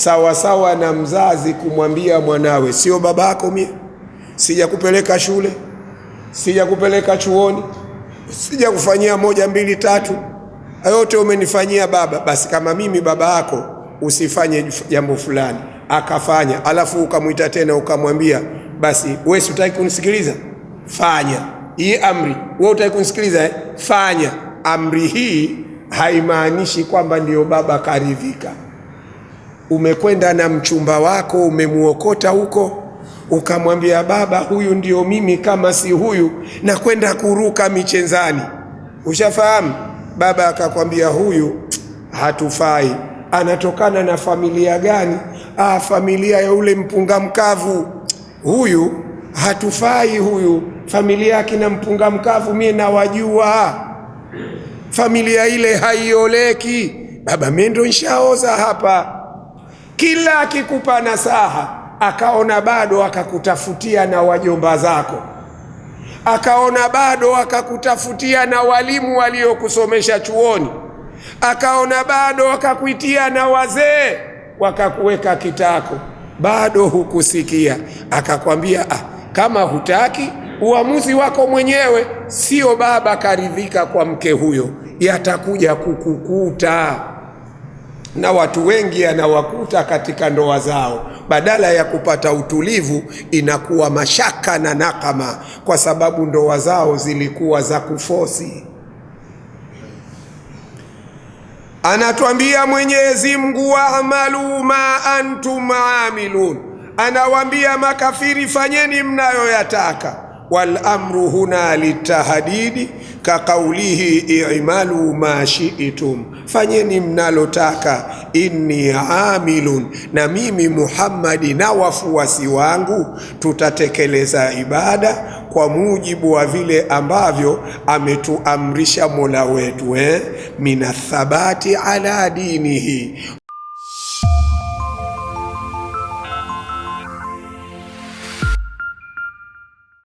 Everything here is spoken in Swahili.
sawa sawa na mzazi kumwambia mwanawe, sio babako mimi, sija kupeleka shule, sija kupeleka chuoni, sija kufanyia 1 2 3, yote umenifanyia baba, basi kama mimi baba yako usifanye jambo fulani. Akafanya, alafu ukamuita tena ukamwambia, basi wewe hutaki kunisikiliza, fanya hii amri. Wewe hutaki kunisikiliza, fanya amri hii. Haimaanishi kwamba ndio baba karidhika. Umekwenda na mchumba wako, umemuokota huko, ukamwambia baba, huyu ndio mimi, kama si huyu na kwenda kuruka michenzani. Ushafahamu? Baba akakwambia huyu hatufai. Anatokana na familia gani? Familia ya ule mpunga mkavu. Huyu hatufai, huyu familia yake na mpunga mkavu mimi nawajua. Familia ile Haiyoleki. Baba, mimi ndo nishaoza hapa. Kila akikupa nasaha akaona bado, akakutafutia na wajomba zako, akaona bado, akakutafutia na walimu waliokusomesha chuoni, akaona bado, akakuitia na wazee wakakuweka kitako, bado hukusikia. Akakwambia kama hutaki, uamuzi wako mwenyewe, sio baba karidhika kwa mke huyo, yatakuja kukukuta. Na watu wengi anawakuta katika ndoa zao, badala ya kupata utulivu inakuwa mashaka na nakama, kwa sababu ndoa zao zilikuwa za kufosi. Anatuambia Mwenyezi Mungu, wa'malu ma antum amilun, anawaambia makafiri, fanyeni mnayoyataka. Wal amru huna litahdidi ka qawlihi i'malu ma shi'tum, fanyeni mnalotaka. Inni amilun, na mimi Muhammadi na wafuasi wangu tutatekeleza ibada kwa mujibu wa vile ambavyo ametuamrisha Mola wetu, minathabati ala dinihi,